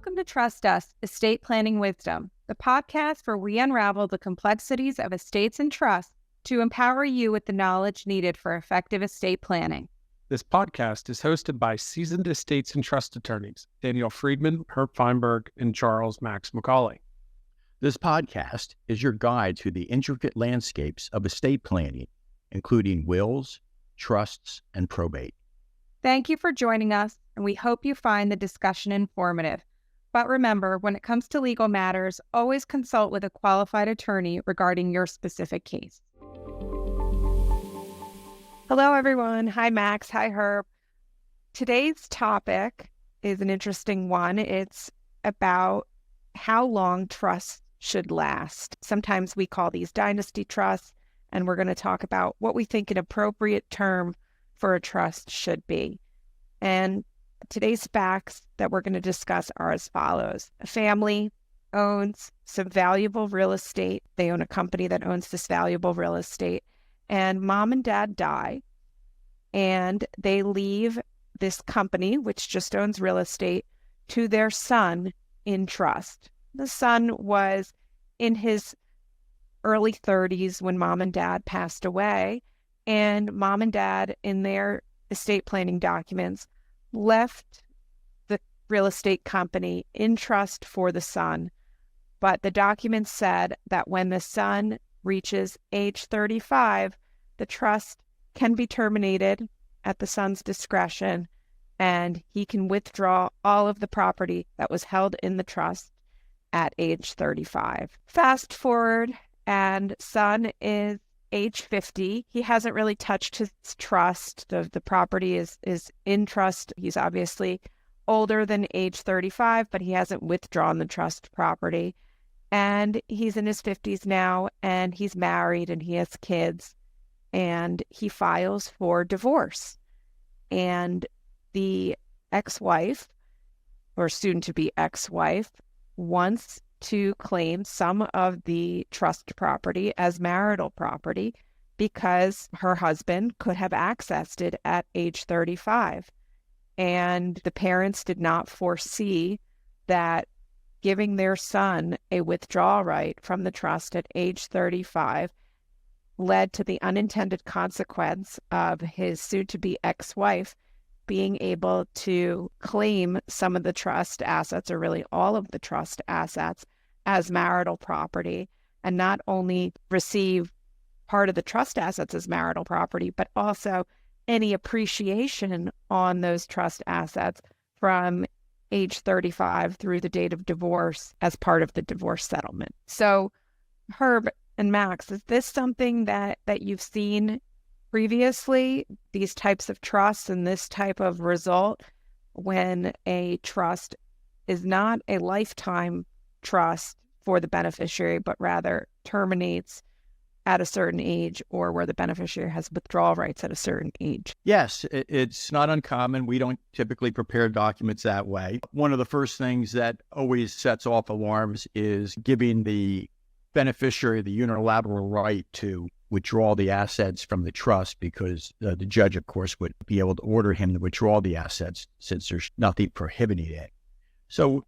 Welcome to Trust Us, Estate Planning Wisdom, the podcast where we unravel the complexities of estates and trusts to empower you with the knowledge needed for effective estate planning. This podcast is hosted by seasoned estates and trust attorneys, Danielle Friedman, Fineburg, and Charles Max McCauley. This podcast is your guide to the intricate landscapes of estate planning, including wills, trusts, and probate. Thank you for joining us, and we hope you find the discussion informative. But remember, when it comes to legal matters, always consult with a qualified attorney regarding your specific case. Hello, everyone. Hi, Max. Hi, Herb. Today's topic is an interesting one. It's about how long trusts should last. Sometimes we call these dynasty trusts, and we're going to talk about what we think an appropriate term for a trust should be. And today's facts that we're going to discuss are as follows. A family owns some valuable real estate. They own a company that owns this valuable real estate. And mom and dad die. And they leave this company, which just owns real estate, to their son in trust. The son was in his early 30s when mom and dad passed away. And mom and dad, in their estate planning documents, left the real estate company in trust for the son. But the documents said that when the son reaches age 35, the trust can be terminated at the son's discretion, and he can withdraw all of the property that was held in the trust at age 35. Fast forward, and son is age 50. He hasn't really touched his trust. The property is in trust. He's obviously older than age 35, but he hasn't withdrawn the trust property. And he's in his 50s now, and he's married, and he has kids, and he files for divorce. And the ex-wife, or soon-to-be ex-wife, wants to claim some of the trust property as marital property because her husband could have accessed it at age 35. And the parents did not foresee that giving their son a withdrawal right from the trust at age 35 led to the unintended consequence of his soon-to-be ex-wife being able to claim some of the trust assets, or really all of the trust assets, as marital property, and not only receive part of the trust assets as marital property, but also any appreciation on those trust assets from age 35 through the date of divorce as part of the divorce settlement. So, Herb and Max, is this something that you've seen previously, these types of trusts and this type of result when a trust is not a lifetime trust for the beneficiary, but rather terminates at a certain age, or where the beneficiary has withdrawal rights at a certain age? Yes, it's not uncommon. We don't typically prepare documents that way. One of the first things that always sets off alarms is giving the beneficiary the unilateral right to withdraw the assets from the trust, because the judge, of course, would be able to order him to withdraw the assets since there's nothing prohibiting it. So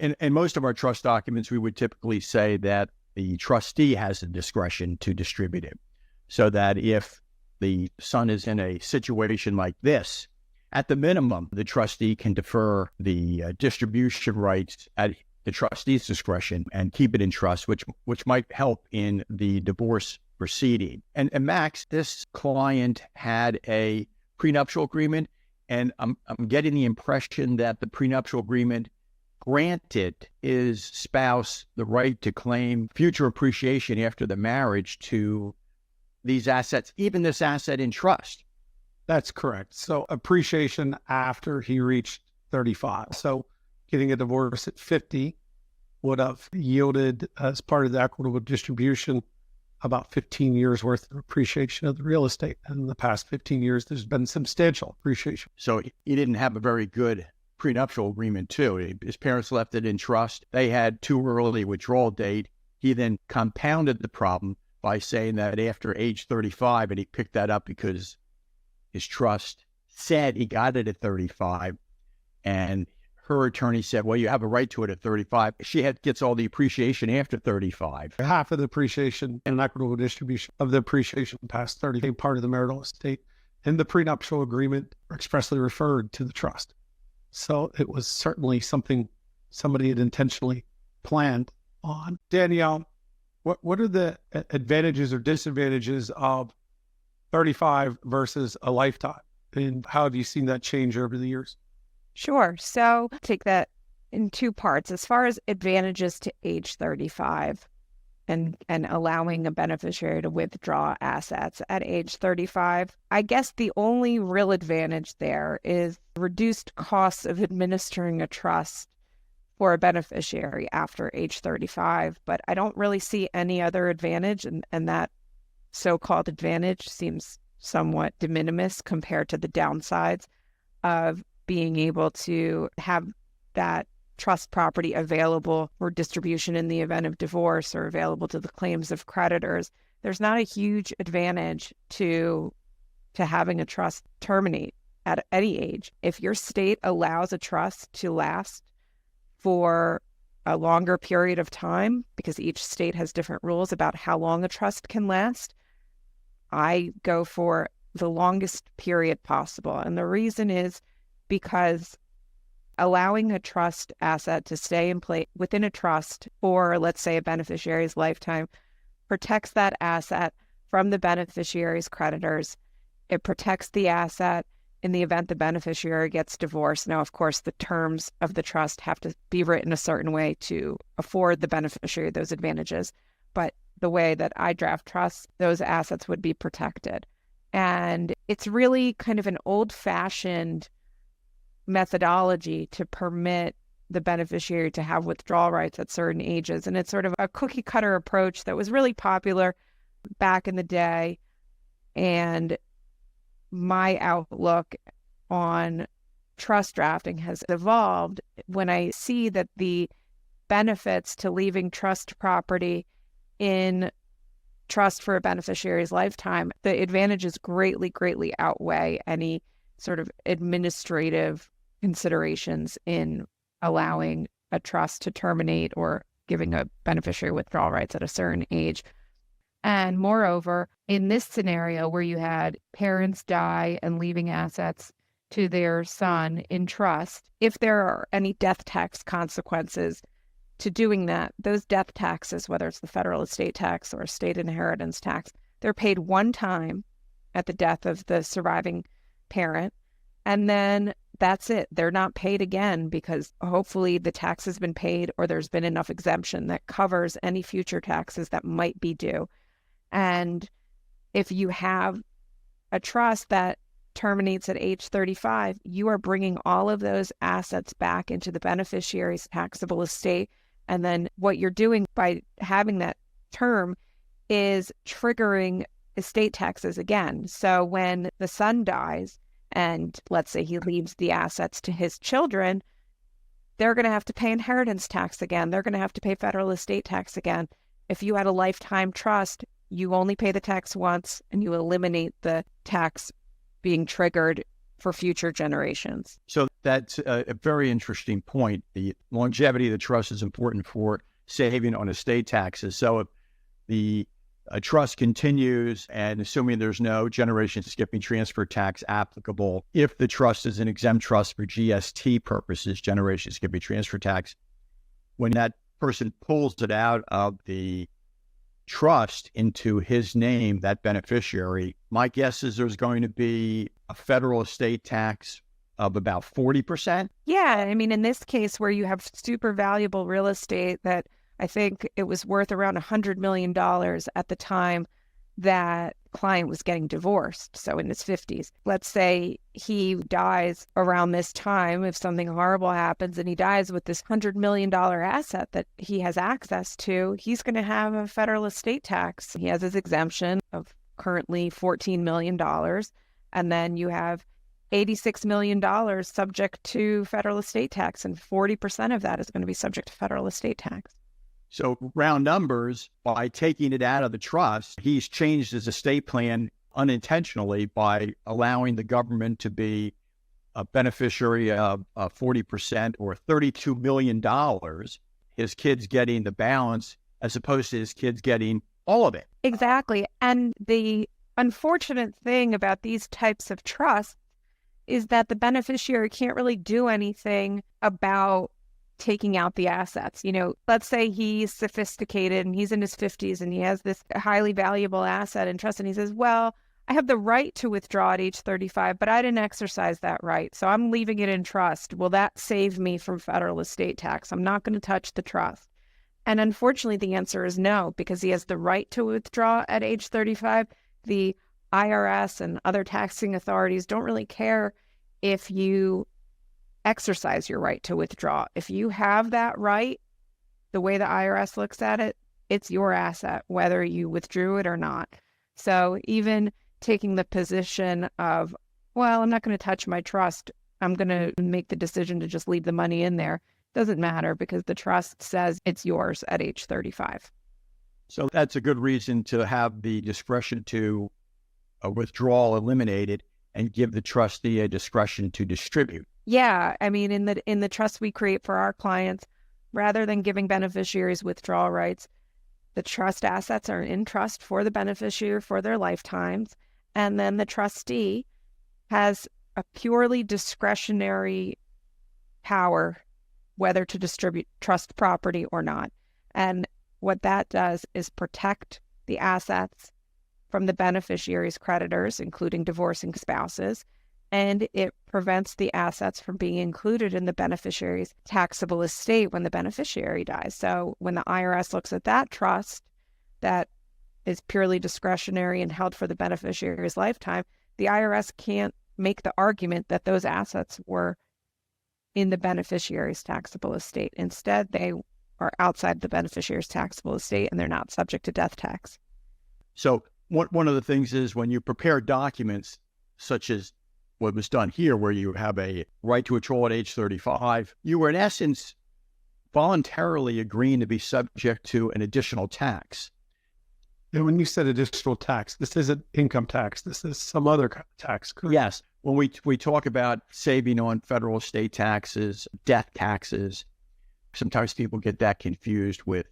in most of our trust documents, we would typically say that the trustee has the discretion to distribute it, so that if the son is in a situation like this, at the minimum, the trustee can defer the distribution rights at the trustee's discretion and keep it in trust, which might help in the divorce proceeding. And Max, this client had a prenuptial agreement, and I'm getting the impression that the prenuptial agreement granted his spouse the right to claim future appreciation after the marriage to these assets, even this asset in trust. That's correct. So appreciation after he reached 35. So getting a divorce at 50 would have yielded, as part of the equitable distribution, about 15 years worth of appreciation of the real estate. And in the past 15 years, there's been substantial appreciation. So he didn't have a very good prenuptial agreement too. His parents left it in trust. They had too early withdrawal date. He then compounded the problem by saying that after age 35, and he picked that up because his trust said he got it at 35, and her attorney said, well, you have a right to it at 35. She gets all the appreciation after 35. Half of the appreciation and an equitable distribution of the appreciation past 30 became part of the marital estate. And the prenuptial agreement expressly referred to the trust. So it was certainly something somebody had intentionally planned on. Danielle, what are the advantages or disadvantages of 35 versus a lifetime? And how have you seen that change over the years? Sure. So take that in two parts. As far as advantages to age 35 and allowing a beneficiary to withdraw assets at age 35, I guess the only real advantage there is reduced costs of administering a trust for a beneficiary after age 35. But I don't really see any other advantage, and that so-called advantage seems somewhat de minimis compared to the downsides of being able to have that trust property available for distribution in the event of divorce or available to the claims of creditors. There's not a huge advantage to having a trust terminate at any age. If your state allows a trust to last for a longer period of time, because each state has different rules about how long a trust can last, I go for the longest period possible. And the reason is because allowing a trust asset to stay in place within a trust for, let's say, a beneficiary's lifetime protects that asset from the beneficiary's creditors. It protects the asset in the event the beneficiary gets divorced. Now, of course, the terms of the trust have to be written a certain way to afford the beneficiary those advantages. But the way that I draft trusts, those assets would be protected. And it's really kind of an old-fashioned methodology to permit the beneficiary to have withdrawal rights at certain ages. And it's sort of a cookie cutter approach that was really popular back in the day. And my outlook on trust drafting has evolved when I see that the benefits to leaving trust property in trust for a beneficiary's lifetime, the advantages greatly, greatly outweigh any sort of administrative considerations in allowing a trust to terminate or giving a beneficiary withdrawal rights at a certain age. And moreover, in this scenario where you had parents die and leaving assets to their son in trust, if there are any death tax consequences to doing that, those death taxes, whether it's the federal estate tax or state inheritance tax, they're paid one time at the death of the surviving parent. And then that's it. They're not paid again because hopefully the tax has been paid or there's been enough exemption that covers any future taxes that might be due. And if you have a trust that terminates at age 35, you are bringing all of those assets back into the beneficiary's taxable estate. And then what you're doing by having that term is triggering estate taxes again. So when the son dies, and let's say he leaves the assets to his children, they're going to have to pay inheritance tax again. They're going to have to pay federal estate tax again. If you had a lifetime trust, you only pay the tax once and you eliminate the tax being triggered for future generations. So that's a very interesting point. The longevity of the trust is important for saving on estate taxes. So if the trust continues, and assuming there's no generation skipping transfer tax applicable, if the trust is an exempt trust for GST purposes, generation skipping transfer tax, when that person pulls it out of the trust into his name, that beneficiary, my guess is there's going to be a federal estate tax of about 40%. Yeah. I mean, in this case where you have super valuable real estate that I think it was worth around $100 million at the time that client was getting divorced, so in his 50s. Let's say he dies around this time, if something horrible happens and he dies with this $100 million asset that he has access to, he's going to have a federal estate tax. He has his exemption of currently $14 million. And then you have $86 million subject to federal estate tax, and 40% of that is going to be subject to federal estate tax. So round numbers, by taking it out of the trust, he's changed his estate plan unintentionally by allowing the government to be a beneficiary of 40% or $32 million, his kid's getting the balance as opposed to his kid's getting all of it. Exactly. And the unfortunate thing about these types of trusts is that the beneficiary can't really do anything about taking out the assets. You know, let's say he's sophisticated and he's in his 50s and he has this highly valuable asset in trust and he says, well, I have the right to withdraw at age 35, but I didn't exercise that right. So I'm leaving it in trust. Will that save me from federal estate tax? I'm not going to touch the trust. And unfortunately, the answer is no, because he has the right to withdraw at age 35. The IRS and other taxing authorities don't really care if you exercise your right to withdraw. If you have that right, the way the IRS looks at it, it's your asset, whether you withdrew it or not. So even taking the position of, well, I'm not going to touch my trust, I'm going to make the decision to just leave the money in there, doesn't matter because the trust says it's yours at age 35. So that's a good reason to have the discretion to withdrawal eliminated and give the trustee a discretion to distribute. Yeah, I mean, in the trust we create for our clients, rather than giving beneficiaries withdrawal rights, the trust assets are in trust for the beneficiary for their lifetimes, and then the trustee has a purely discretionary power whether to distribute trust property or not. And what that does is protect the assets from the beneficiary's creditors, including divorcing spouses, and it prevents the assets from being included in the beneficiary's taxable estate when the beneficiary dies. So when the IRS looks at that trust that is purely discretionary and held for the beneficiary's lifetime, the IRS can't make the argument that those assets were in the beneficiary's taxable estate. Instead, they are outside the beneficiary's taxable estate and they're not subject to death tax. So one of the things is when you prepare documents such as what was done here, where you have a right to withdraw at age 35, you were in essence voluntarily agreeing to be subject to an additional tax. And when you said additional tax, this isn't income tax. This is some other kind of tax. Correct? Yes. When we talk about saving on federal estate taxes, death taxes, sometimes people get that confused with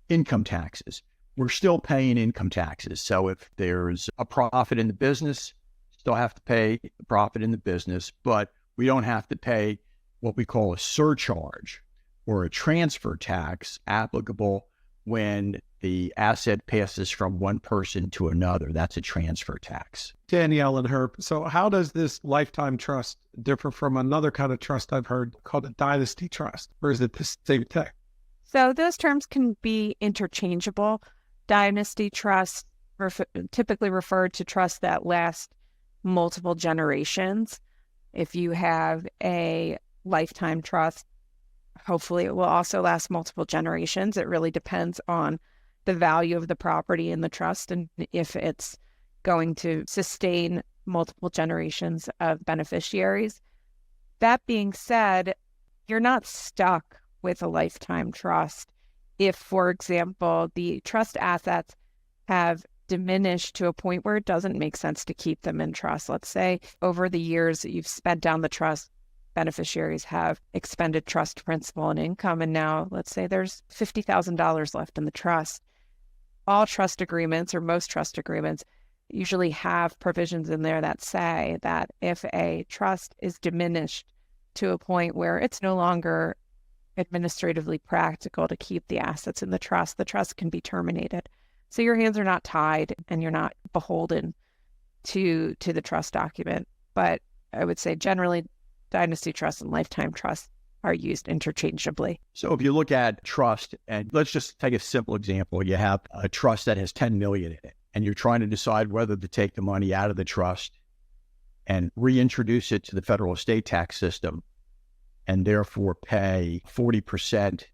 income taxes. We're still paying income taxes. So if there's a profit in the business, still have to pay the profit in the business, but we don't have to pay what we call a surcharge or a transfer tax applicable when the asset passes from one person to another. That's a transfer tax. Danielle and Herb, so how does this lifetime trust differ from another kind of trust I've heard called a dynasty trust? Or is it the same thing? So those terms can be interchangeable. Dynasty trust typically referred to trusts that last multiple generations. If you have a lifetime trust, hopefully it will also last multiple generations. It really depends on the value of the property in the trust and if it's going to sustain multiple generations of beneficiaries. That being said, you're not stuck with a lifetime trust if, for example, the trust assets have diminished to a point where it doesn't make sense to keep them in trust. Let's say over the years that you've spent down the trust, beneficiaries have expended trust principal and income, and now let's say there's $50,000 left in the trust. All trust agreements, or most trust agreements, usually have provisions in there that say that if a trust is diminished to a point where it's no longer administratively practical to keep the assets in the trust can be terminated. So your hands are not tied and you're not beholden to the trust document. But I would say generally dynasty trust and lifetime trust are used interchangeably. So if you look at trust, and let's just take a simple example. You have a trust that has $10 million in it, and you're trying to decide whether to take the money out of the trust and reintroduce it to the federal estate tax system and therefore pay 40%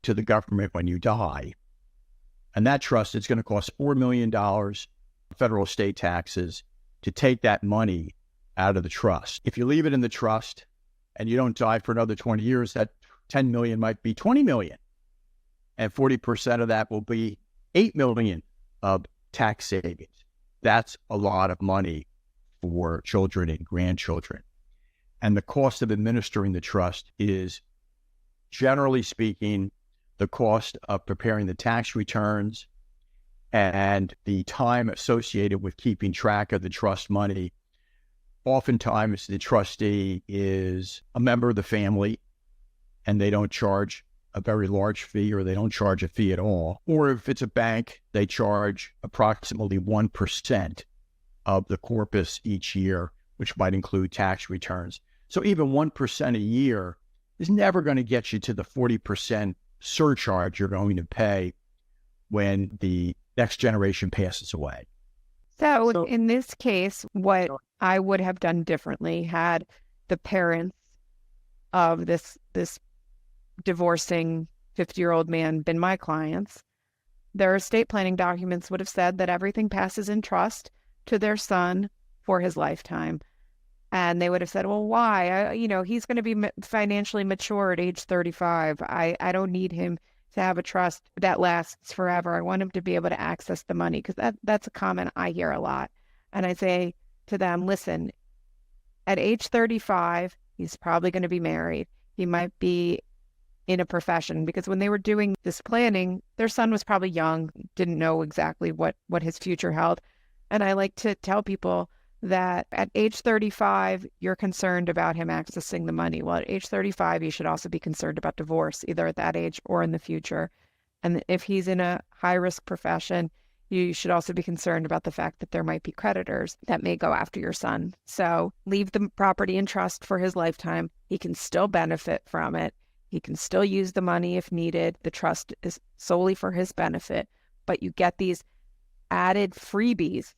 to the government when you die. And that trust is going to cost $4 million federal estate taxes to take that money out of the trust. If you leave it in the trust and you don't die for another 20 years, that 10 million might be 20 million. And 40% of that will be 8 million of tax savings. That's a lot of money for children and grandchildren. And the cost of administering the trust is, generally speaking, the cost of preparing the tax returns and the time associated with keeping track of the trust money. Oftentimes, the trustee is a member of the family and they don't charge a very large fee, or they don't charge a fee at all. Or if it's a bank, they charge approximately 1% of the corpus each year, which might include tax returns. So even 1% a year is never going to get you to the 40% surcharge you're going to pay when the next generation passes away. So in this case, what I would have done differently had the parents of this divorcing 50-year-old man been my clients, their estate planning documents would have said that everything passes in trust to their son for his lifetime. And they would have said, well, why? He's going to be financially mature at age 35. I don't need him to have a trust that lasts forever. I want him to be able to access the money, because that's a comment I hear a lot. And I say to them, listen, at age 35, he's probably going to be married. He might be in a profession, because when they were doing this planning, their son was probably young, didn't know exactly what his future held. And I like to tell people that at age 35, you're concerned about him accessing the money. Well, at age 35, you should also be concerned about divorce, either at that age or in the future. And if he's in a high-risk profession, you should also be concerned about the fact that there might be creditors that may go after your son. So leave the property in trust for his lifetime. He can still benefit from it. He can still use the money if needed. The trust is solely for his benefit, but you get these added freebies.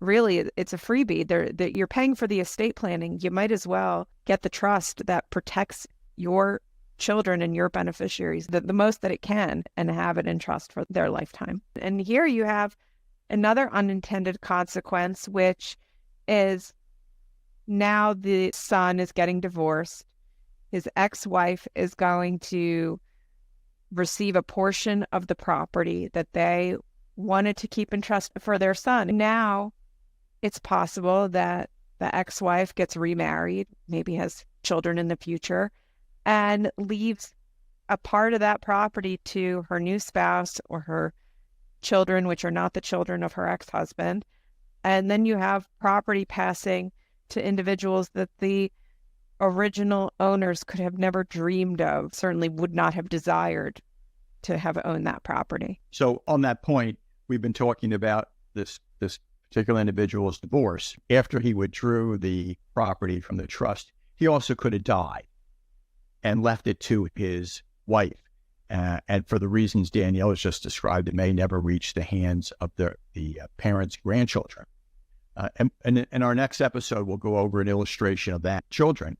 Really, it's a freebie. You're paying for the estate planning. You might as well get the trust that protects your children and your beneficiaries the most that it can, and have it in trust for their lifetime. And here you have another unintended consequence, which is now the son is getting divorced. His ex-wife is going to receive a portion of the property that they wanted to keep in trust for their son. Now it's possible that the ex-wife gets remarried, maybe has children in the future, and leaves a part of that property to her new spouse or her children, which are not the children of her ex-husband. And then you have property passing to individuals that the original owners could have never dreamed of, certainly would not have desired to have owned that property. So on that point, we've been talking about this particular individual's divorce. After he withdrew the property from the trust, he also could have died and left it to his wife. And for the reasons Danielle has just described, it may never reach the hands of the parents' grandchildren. And in our next episode, we'll go over an illustration of that. Children,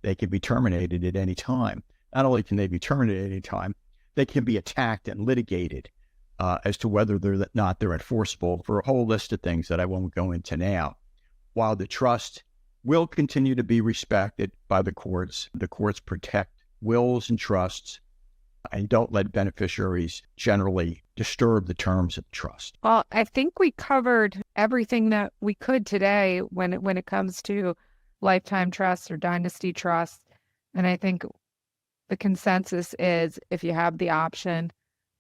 they can be terminated at any time. Not only can they be terminated at any time, they can be attacked and litigated as to whether they're enforceable, for a whole list of things that I won't go into now. While the trust will continue to be respected by the courts protect wills and trusts and don't let beneficiaries generally disturb the terms of the trust. Well, I think we covered everything that we could today when it comes to lifetime trusts or dynasty trusts. And I think the consensus is, if you have the option,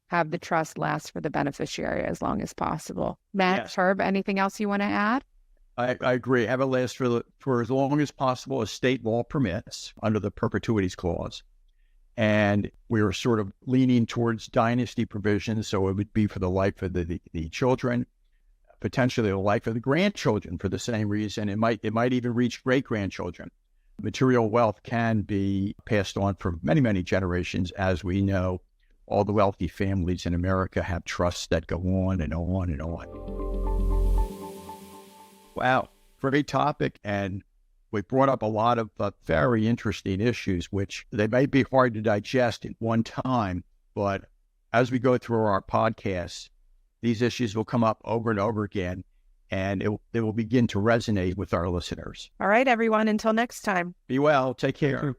have the trust last for the beneficiary as long as possible. Matt, Yes. Herb, anything else you want to add? I agree. Have it last for as long as possible as state law permits under the perpetuities clause. And we were sort of leaning towards dynasty provisions, so it would be for the life of the children, potentially the life of the grandchildren for the same reason. It might even reach great-grandchildren. Material wealth can be passed on for many, many generations. As we know, all the wealthy families in America have trusts that go on and on and on. Wow, great topic. And we brought up a lot of very interesting issues, which they may be hard to digest at one time, but as we go through our podcasts, these issues will come up over and over again, and they will begin to resonate with our listeners. All right, everyone, until next time. Be well. Take care.